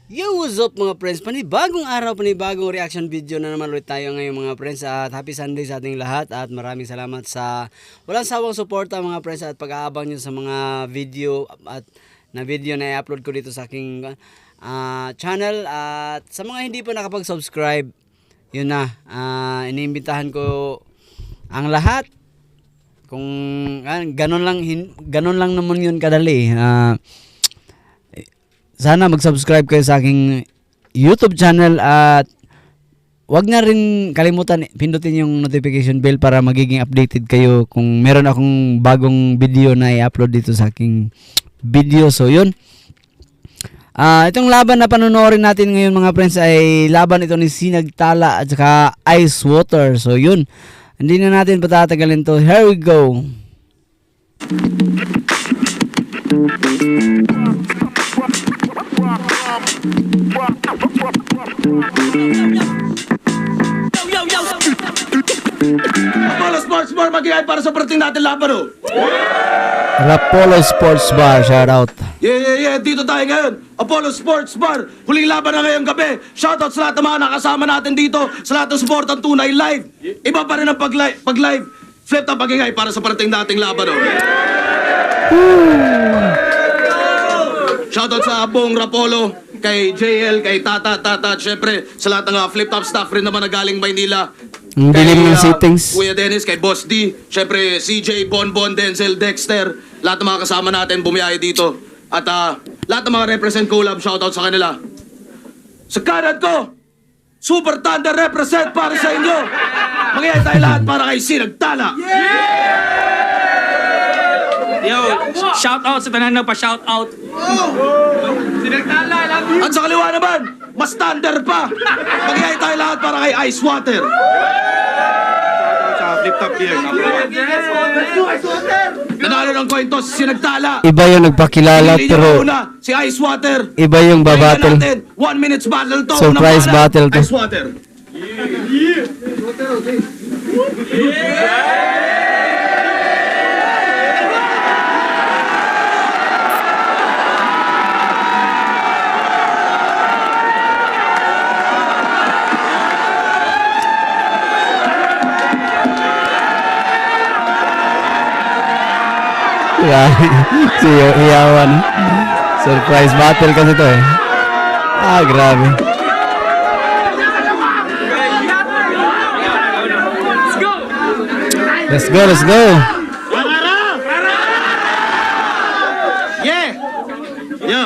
Yo, what's up mga friends? Panibagong araw, panibagong reaction video na naman ulit tayo ngayon mga friends. At happy Sunday sa ating lahat. At maraming salamat sa walang sawang suporta mga friends at pag-aabang nyo sa mga video at na video na i-upload ko dito sa aking channel. At sa mga hindi pa nakapag-subscribe, yun na, iniimbitahan ko ang lahat. Kung ganun lang naman yun kadali. Sana mag-subscribe kayo sa aking YouTube channel at wag na rin kalimutan pindutin yung notification bell para magiging updated kayo kung meron akong bagong video na i-upload dito sa aking video. So yun. Itong laban na panonoorin natin ngayon mga friends ay laban ito ni Sinagtala at saka Ice Water. So yun. Hindi na natin patatagalin to. Here we go. Apollo Sports Bar, mag-iay para sa parating natin laban, oh. Apollo Sports Bar, shout out. Yeah, dito tayo ngayon. Apollo Sports Bar, huling laban na ngayong gabi. Shoutout sa lahat ng mga nakasama natin dito, sa lahat ng support ang tunay live. Iba pa rin ang pag-live. Flip top mag-iay para sa parating nating laban, oh. Shoutout sa buong Rapolo, kay JL, kay Tata, at syempre sa lahat ng flip top staff rin naman na galing Maynila. Ang dilim ng settings. Kuya Dennis, kay Boss D, syempre CJ, Bonbon, Denzel, Dexter, lahat ng mga kasama natin bumiyahe dito. At lahat ng mga represent collab, shoutout sa kanila. Sa kanan ko, Super Thunder represent para sa inyo. Mangyayari tayo lahat para kay Sinagtala. Yo, shout out sa tanan na pa shout out. Sinagtala lang. At sa kaliwa naman, mas thunder pa. Mangyayari tayo lahat para kay Ice Water. Sa flip top here. Nanalo ng kwento si Sinagtala. Iba yung nagpakilala Pinili niya pero una, si Ice Water. iba yung babattle. 1 minutes battle to. Surprise Unang battle to. Ice Water. Si Iyawan. Surprise battle kasi to eh. Grabe. Let's go. Let's go. Yeah! Yo!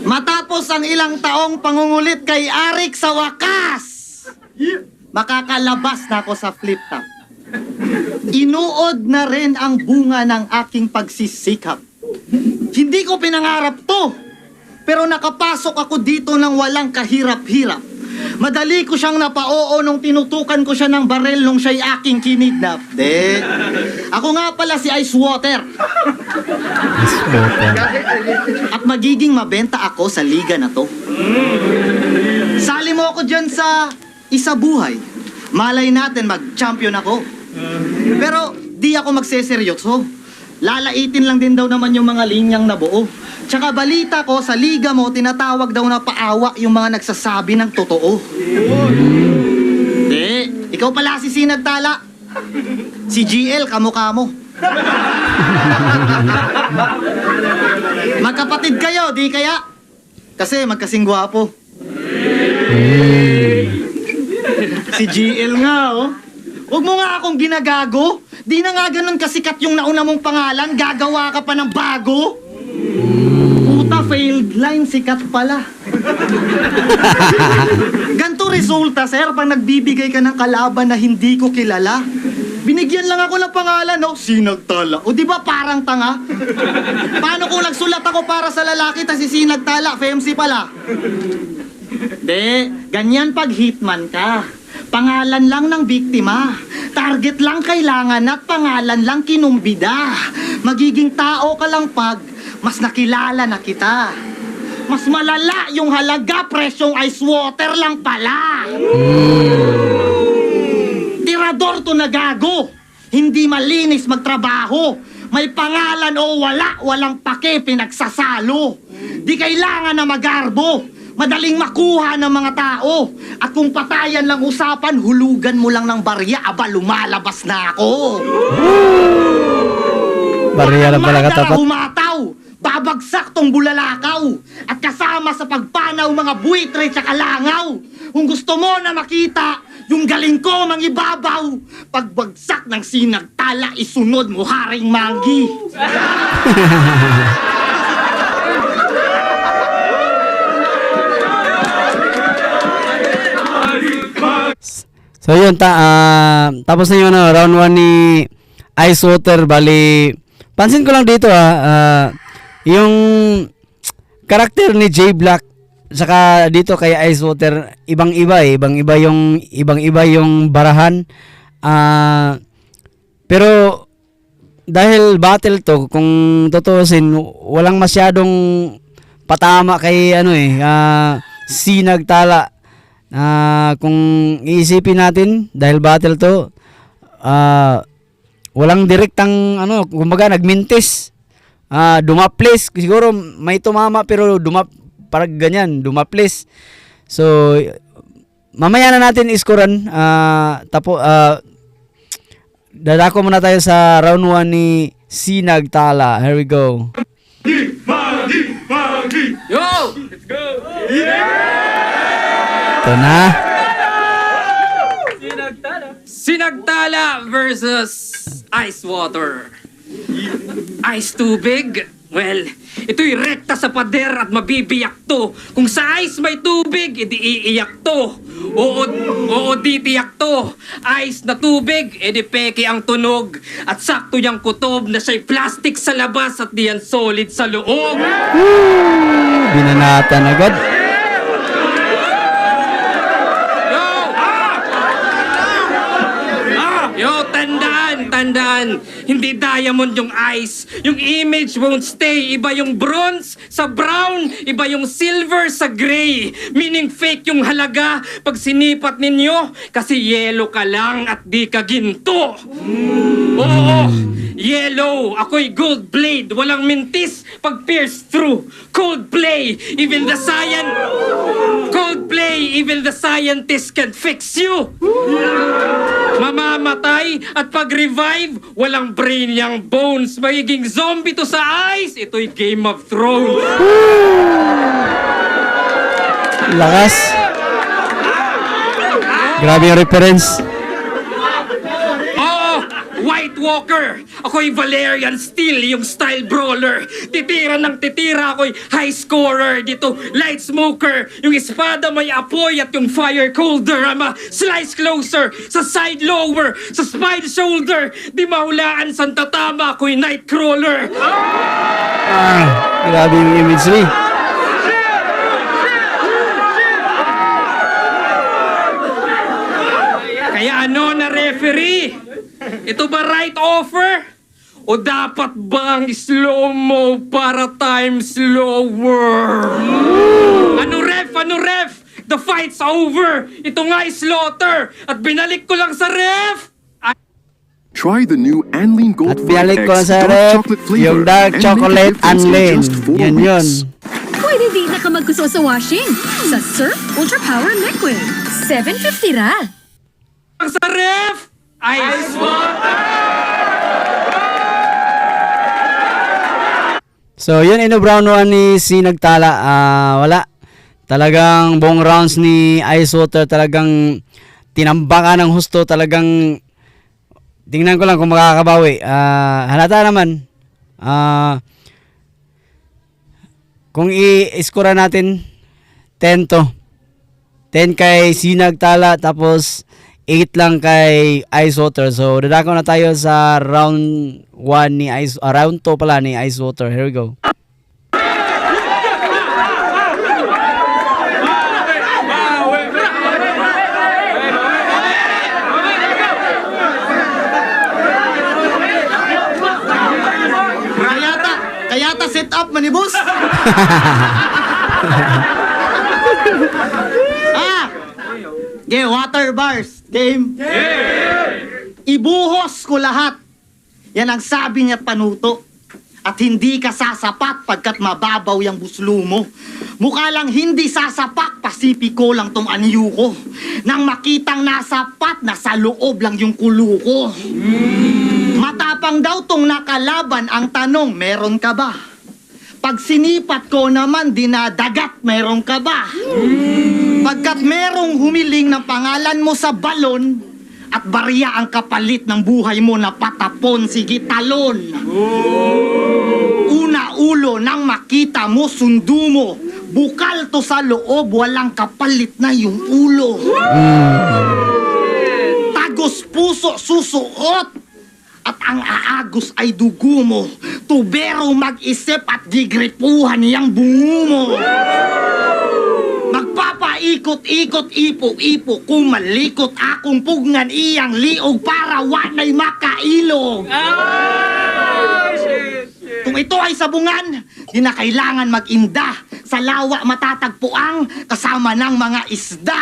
Matapos ang ilang taong pangungulit kay Arik sa wakas, makakalabas na ako sa flip top. Inuod na rin ang bunga ng aking pagsisikap. Hindi ko pinangarap to, pero nakapasok ako dito ng walang kahirap-hirap. Madali ko siyang napaoo nung tinutukan ko siya ng barel nung siya'y aking kinidnap. Ako nga pala si Ice Water. At magiging mabenta ako sa liga na to. Sali mo ako dyan sa isa buhay. Malay natin mag-champion ako. Pero di ako magseseryoso. Lalaitin lang din daw naman yung mga linyang nabuo. Tsaka balita ko sa liga mo, tinatawag daw na paawa yung mga nagsasabi ng totoo. Ikaw pala si Sinagtala. Si GL, kamukha mo. Magkapatid kayo, di kaya? Kasi magkasing gwapo. Si GL nga, oh. Huwag mo nga akong ginagago. Di na nga ganun kasikat yung nauna mong pangalan, gagawa ka pa ng bago. Puta, failed line, sikat pala. Ganto resulta, sir, pag nagbibigay ka ng kalaban na hindi ko kilala. Binigyan lang ako ng pangalan, no? Sinagtala. O di ba parang tanga? Paano kung nagsulat ako para sa lalaki ta si Sinagtala, FMC pala? Ganyan pag hitman ka. Pangalan lang ng biktima. Target lang kailangan at pangalan lang kinumbida. Magiging tao ka lang pag mas nakilala na kita. Mas malala yung halaga, presyong Ice Water lang pala. Tirador to na gago. Hindi malinis magtrabaho. May pangalan o wala, walang pake, pinagsasalo. Di kailangan na magarbo. Madaling makuha ng mga tao. At kung patayan lang usapan, hulugan mo lang ng barya, aba lumalabas na ako. Barya lang pala katapat. Humataw, babagsak tong bulalakaw. At kasama sa pagpanaw mga buitre sa kalangaw. Kung gusto mo na makita yung galing ko mangibabaw, pagbagsak ng sinagtala, isunod mo Haring Manggi. So yun, tapos na yung round 1 ni Ice Water. Bali, pansin ko lang dito yung karakter ni J Black saka dito kay Ice Water, ibang-iba ibang-iba yung barahan. Pero dahil battle to, kung tutuusin, walang masyadong patama kay Sinagtala. Kung iisipin natin, dahil battle to, walang direktang kumbaga nagmintis. Dumaplis, siguro may tumama pero parang ganyan, dumaplis. So mamaya na natin iskoran. Dadako muna tayo sa round 1 ni Sinagtala. Here we go. Yo! Let's go! Ito na. Sinagtala versus Ice Water. Ice tubig? Well, ito'y rekta sa pader at mabibiyak to. Kung sa ice may tubig, edi iiyak to. Oo, di tiyak to. Ice na tubig, edi peke ang tunog. At sakto niyang kutob na siya'y plastic sa labas at diyan solid sa loob. Binanatan agad. Yo, tandaan, hindi diamond yung ice. Yung image won't stay. Iba yung bronze sa brown, iba yung silver sa gray. Meaning fake yung halaga pag sinipat ninyo, kasi yellow ka lang at di ka ginto. Oo, yellow. Ako'y gold blade. Walang mintis pag pierce through. Cold play, even the scientist can't fix you. Mamamatay at pag-revive, walang brain yung bones. Magiging zombie to sa ice. Ito'y Game of Thrones. Lakas. Grabe yung reference. Oo, White Walker. Ako'y Valerian Steel, yung style brawler. Titira ng titira, ako'y high scorer. Dito, light smoker. Yung espada may apoy at yung fire colder. Ama, slice closer. Sa side lower. Sa spine shoulder. Di mahulaan sa tatama, ako'y nightcrawler. Grabe yung imagery. Kaya ano na referee? Ito ba right offer? O dapat bang slow-mo para time slower? Ano ref? The fight's over! Ito nga slaughter! At binalik ko lang sa ref! Try the new Anlene Gold At binalik ko X sa dark ref, chocolate flavor yung dark and make a chocolate difference in Anlene. just 4 Yun. weeks. Pwede din na ka magkuso sa washing sa Surf Ultra Power Liquid. 750 ra. Sa ref! Ice water! So yun, round 1 ni Sinagtala. Wala. Talagang buong rounds ni Ice Water talagang tinambakan ng husto. Talagang tingnan ko lang kung makakabawi. Halata naman. Kung i-score natin 10 to. 10 kay Sinagtala, tapos 8 lang kay Ice Water. So dadako na tayo sa round 1 ni round 2 pala ni Ice Water. Here we go. Kayata set up manibus. Game, water bars. Game. Ibuhos ko lahat. Yan ang sabi niya Panuto. At hindi ka sasapak pagkat mababaw yung buslo mo. Mukha lang hindi sasapak, pasipiko lang tong anyo ko. Nang makitang nasapat, nasa loob lang yung kulo ko. Matapang daw tong nakalaban, ang tanong, meron ka ba? Pag sinipat ko naman, dinadagat, meron ka ba? Pagkat merong humiling ng pangalan mo sa balon, at barya ang kapalit ng buhay mo na patapon, sige talon. Una ulo nang makita mo, sundo mo. Bukal to sa loob, walang kapalit na yung ulo. Tagos puso, susuot. At ang aagos ay dugo mo. Tubero mag-isip at gigripuhan niyang bungo mo. Magpapaikot-ikot, ipo-ipo, kumalikot akong pugngan iyang liog para wanay makailog. Kung ito ay sabungan, di na kailangan mag-inda. Sa lawa matatagpuang kasama ng mga isda.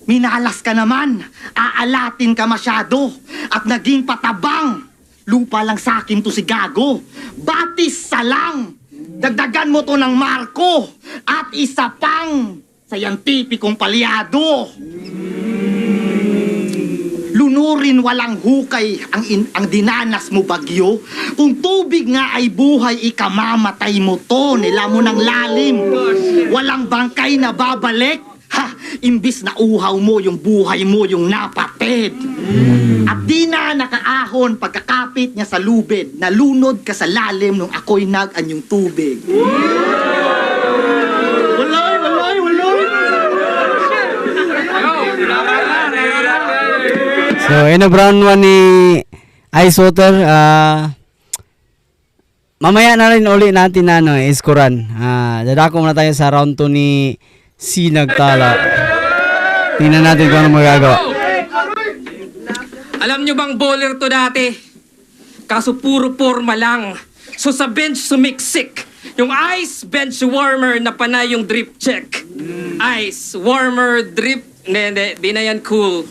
Minalas ka naman, aalatin ka masyado, at naging patabang. Lupa lang sa akin to si Gago. Batis sa lang. Dagdagan mo to ng marko at isa pang sayantipikong palyado. Lunurin walang hukay ang dinanas mo bagyo. Kung tubig nga ay buhay, ikamamatay mo to. Nila mo ng lalim. Walang bangkay na babalik. Ha, imbis na uhaw mo yung buhay mo yung napatid. At di na nakaahon pagkakapit niya sa lubid. Nalunod ka sa lalim nung ako'y nag-anyong tubig. Walay. So, ino round 1 ni Ice Water. Mamaya na rin uli natin na iskuran. Dadako muna tayo sa round 2 ni Sinagtala. Tingnan natin kung ano magagawa. Alam nyo bang bowler to dati? Kaso puro forma lang. So sa bench sumiksik. Yung ice, bench warmer na panay yung drip check. Ice, warmer, drip. Hindi, di na yan cool.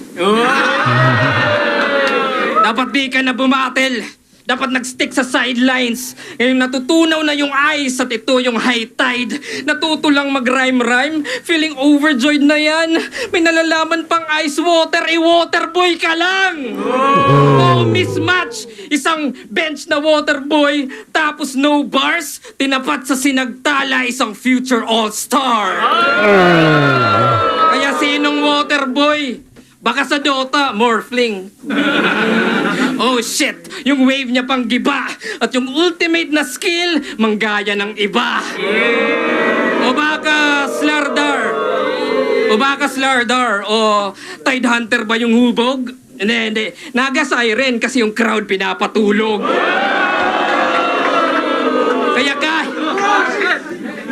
Dapat di ka na bumatel. Dapat nag-stick sa sidelines. Ngayon natutunaw na yung ice at ito yung high tide. Natuto lang mag-rhyme-rhyme. Feeling overjoyed na yan. May nalalaman pang ice water. Waterboy ka lang! Oh, mismatch! Isang bench na waterboy, tapos no bars. Tinapat sa Sinagtala, isang future all-star. Kaya sinong waterboy? Baka sa Dota, Morphling. Oh shit, yung wave niya pang giba. At yung ultimate na skill, manggaya ng iba. O baka Slardar. O Tide Hunter ba yung hubog? Hindi. Naga siren kasi yung crowd pinapatulog.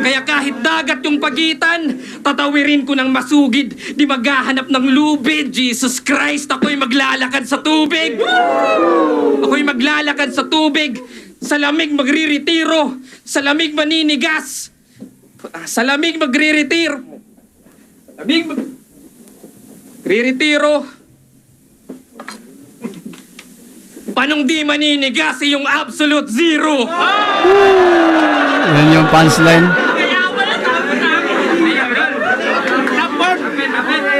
Kaya kahit dagat yung pagitan, tatawirin ko ng masugid, di maghahanap ng lubid. Jesus Christ, ako'y maglalakad sa tubig. Sa lamig magriretiro. Sa lamig maninigas. Sa lamig magriretiro. Panong di maninigas yung absolute zero. Yan yung punchline.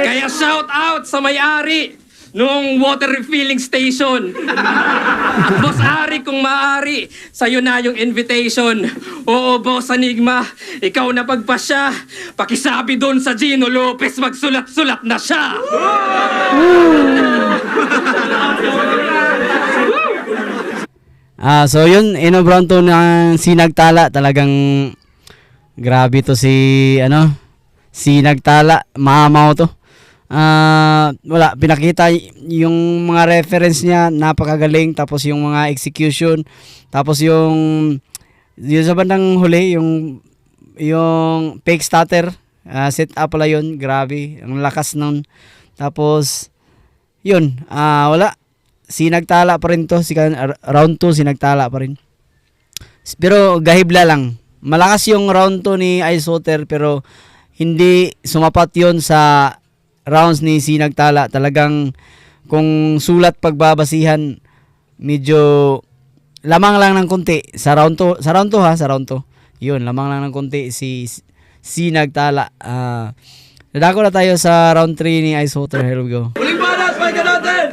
Kaya shout out sa may-ari nung water refilling station. At Boss Ari, kung maaari, sa'yo na yung invitation. Oo, Boss Enigma, ikaw na pagpasya. Pakisabi doon sa Gino Lopez, magsulat-sulat na siya. So yun, Brown to ng Sinagtala. Talagang grabe to si Sinagtala, mamaw to. Wala, pinakita yung mga reference niya, napakagaling. Tapos yung mga execution, tapos yung sa bandang huli, yung fake stutter, set up pala yun. Grabe, ang lakas nun. Tapos yun, wala, Sinagtala pa rin to. Round 2 Sinagtala pa rin. Pero gahibla lang. Malakas yung round 2 ni Ice Water, pero hindi sumapat yon sa rounds ni Sinagtala. Talagang kung sulat pagbabasihan, medyo lamang lang ng konti sa round 2, sa round 2. Yun, lamang lang ng konti si Nagtala. Dadako na tayo sa round 3 ni Ice Water. Here we go. Uling balas, may natin!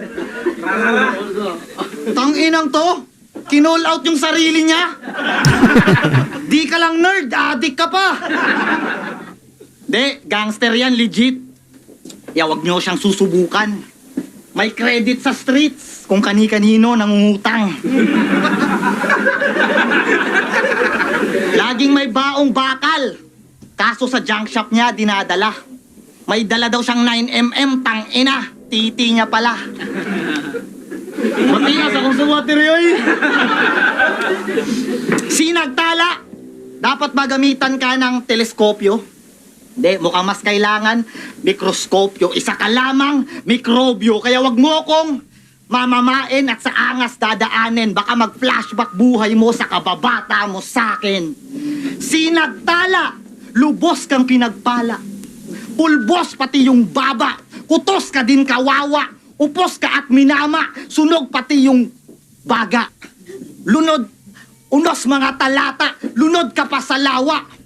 Tanginang to, kinall out yung sarili niya. Di ka lang nerd, addict ka pa. De, gangster yan, legit. Wag nyo siyang susubukan. May credit sa streets kung kani-kanino nangungutang. Laging may baong bakal. Kaso sa junk shop niya, dinadala. May dala daw siyang 9mm, tangina. Titi niya pala. Matigas akong suwater yoy. Si Nagtala, dapat magamitan ka ng teleskopyo. Hindi, mukhang mas kailangan mikroskopyo. Isa ka lamang mikrobyo. Kaya wag mo akong mamamain at sa angas dadaanin. Baka mag-flashback buhay mo sa kababata mo sa'kin. Si Nagtala, lubos kang pinagpala. Pulbos pati yung baba. Kutos ka din kawawa. Upos ka at minama. Sunog pati yung baga. Lunod, unos mga talata. Lunod ka pa sa lawa.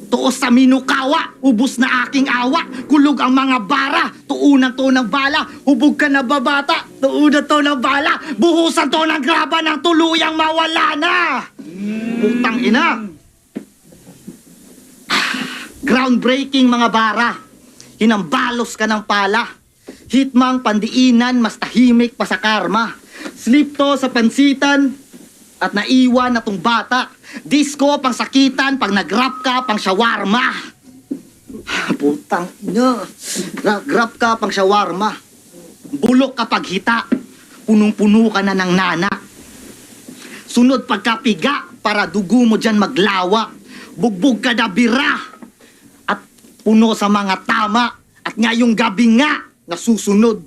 Tuos sa minukawa, ubus na aking awa. Kulog ang mga bara, tuunan to ng bala. Hubog ka na babata, tuunan to ng bala. Buhusan to ng graba ng tuluyang mawala na. Putang ina. Groundbreaking mga bara. Hinambalos ka ng pala. Hitmang pandiinan, mas tahimik pa sa karma. Slip to sa pansitan at naiwan na tong bata. Disco pang sakitan, pag nag-rap ka pang shawarma. Putang ina. Grab ka pang shawarma. Bulok kapag hita. Punong-puno ka na ng nana. Sunod pagkapiga para dugo mo dyan maglawa. Bugbog ka na bira. At puno sa mga tama. At ngayong gabi nga nasusunod.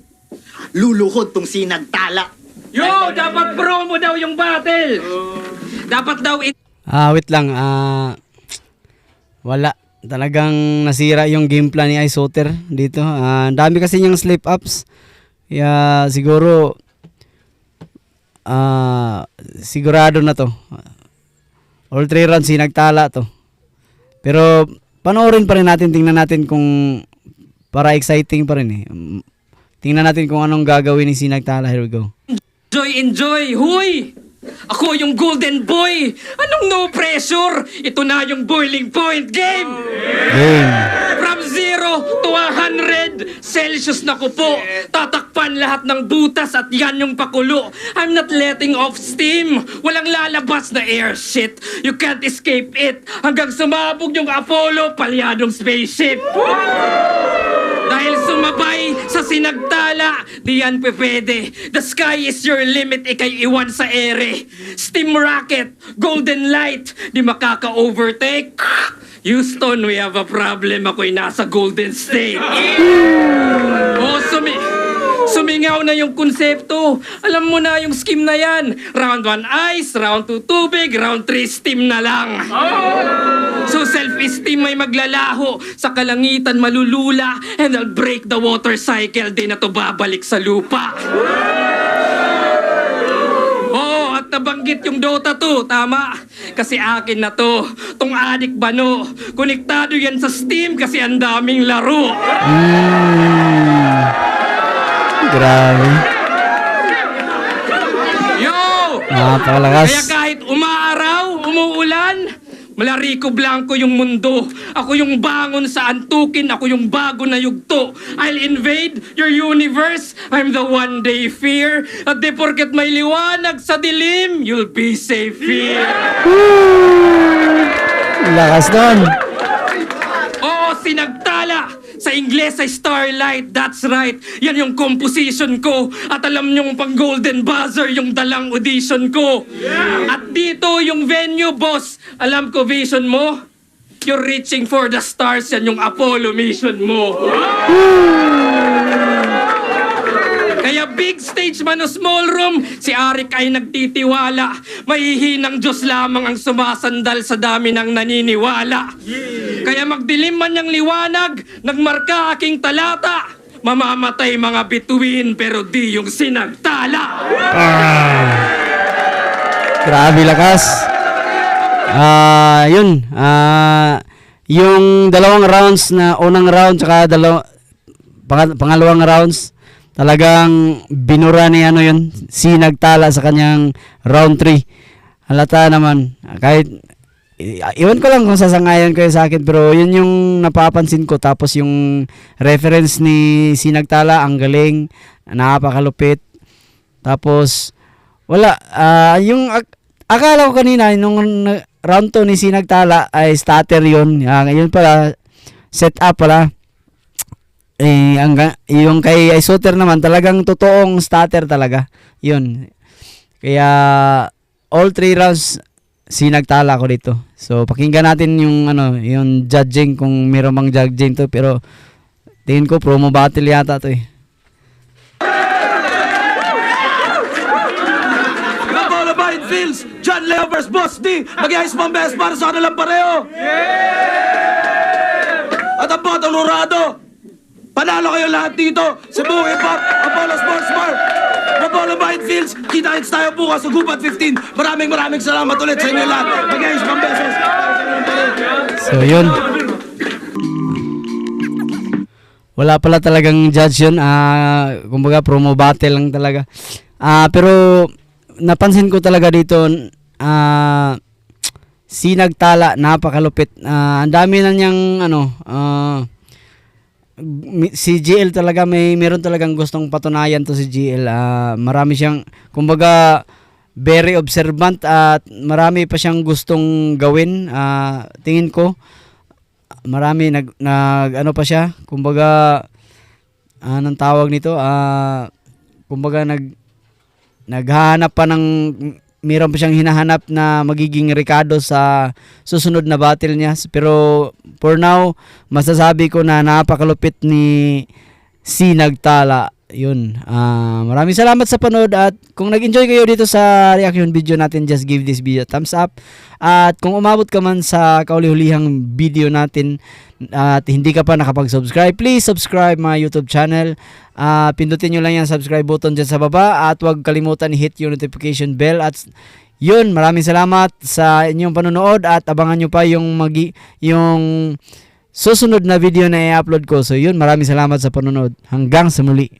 Luluhod tong si Nagtala. Yo, dapat promo daw yung battle. Dapat daw Wait lang. Wala. Talagang nasira yung game plan ni Ice Water dito. Ang dami kasi niyang slip ups. Kaya siguro sigurado na to. All 3 rounds Nagtala to. Pero panoorin pa rin natin, tingnan natin kung para exciting pa rin eh. Tingnan natin kung anong gagawin ni Nagtala. Here we go. enjoy. Huy! Ako yung golden boy! Anong no pressure? Ito na yung boiling point game! Game. From 0 to 100 Celsius na ko po. Tatakpan lahat ng butas at yan yung pakulo. I'm not letting off steam. Walang lalabas na air shit. You can't escape it. Hanggang sumabog yung Apollo, palyadong spaceship. Dahil sumabay sa Nagtala, di yan pwede. The sky is your limit, ikay iwan sa ere. Steam rocket, golden light, di makaka-overtake. Houston, we have a problem. Ako'y nasa Golden State. Sumingaw na yung konsepto. Alam mo na yung scheme na yan. Round 1 ice, round 2 tubig, round 3 steam na lang. So self-esteem may maglalaho. Sa kalangitan malulula. And I'll break the water cycle. Di na to babalik sa lupa. Oo, at nabanggit yung Dota 2. Tama. Kasi akin na to. Tong adik bano. Konektado yan sa Steam kasi ang daming laro. Grabe. Yo! Napakalakas. Kaya kahit umaaraw, umuulan, Malarico Blanco yung mundo. Ako yung bangon sa antukin. Ako yung bago na yugto. I'll invade your universe. I'm the one day fear. At di porket may liwanag sa dilim, you'll be safe here. Lakas nun. Oo, Nagtala. Sa Ingles ay Starlight, that's right. Yan yung composition ko. At alam nyong pang Golden Buzzer yung dalang audition ko. At dito yung venue, boss. Alam ko vision mo? You're reaching for the stars. Yan yung Apollo mission mo. Kaya big stage man o small room, si Arik ay nagtitiwala. Mahihinang Diyos lamang ang sumasandal sa dami ng naniniwala. Kaya magdilim man niyang liwanag, nagmarka aking talata. Mamamatay mga bituin pero di yung sinagtala. Grabe lakas. Yun. Yung dalawang rounds na unang round tsaka pangalawang rounds talagang binura ni ano yun, sinagtala sa kanyang round 3. Halata naman kahit iwan ko lang kung sasangayon kayo sa akin, pero yun yung napapansin ko. Tapos yung reference ni Sinagtala, ang galing, napakalupit. Tapos wala, yung akala ko kanina nung round 2 ni Sinagtala ay starter yun. Yun pala, set up pala. Yung kay Isoter naman talagang totoong starter talaga. Yun. Kaya all 3 rounds Sinagtala ko dito. So pakinggan natin yung yung judging kung meron mang judging to, pero tingin ko promo battle yata to eh. Nabola Fields, John Leo vs. Boss D. Mag-iayos mo ang best para sa kanilang pareho. At ang botong Lurado. Panalo kayo lahat dito sa Buong Impact, Apollo Sports Bar. Nabola Fields, kita-kits tayo bukas sa Gubat 15. Maraming salamat ulit sa inyo lahat. Mag-iayos mo ang beses. So yun. Wala pala talagang judge yun. Kumbaga promo battle lang talaga. Pero napansin ko talaga dito, Sinagtala, napakalupit. Ang dami na niyang si GL talaga meron talagang gustong patunayan to si GL. Marami siyang, kumbaga, very observant at marami pa siyang gustong gawin. Tingin ko marami nag ano pa siya, kumbaga anong tawag nito, kumbaga naghahanap pa ng, meron pa siyang hinahanap na magiging Ricardo sa susunod na battle niya. Pero for now, masasabi ko na napakalupit ni Sinagtala. Yun. Maraming salamat sa panood, at kung nag-enjoy kayo dito sa reaction video natin, just give this video a thumbs up. At kung umabot ka man sa kauli-hulihang video natin at hindi ka pa nakapag-subscribe, please subscribe my YouTube channel. Pindutin nyo lang yung subscribe button dyan sa baba, at huwag kalimutan i-hit yung notification bell. At yun, maraming salamat sa inyong panonood, at abangan nyo pa yung susunod na video na i-upload ko. So yun, maraming salamat sa panonood. Hanggang sa muli.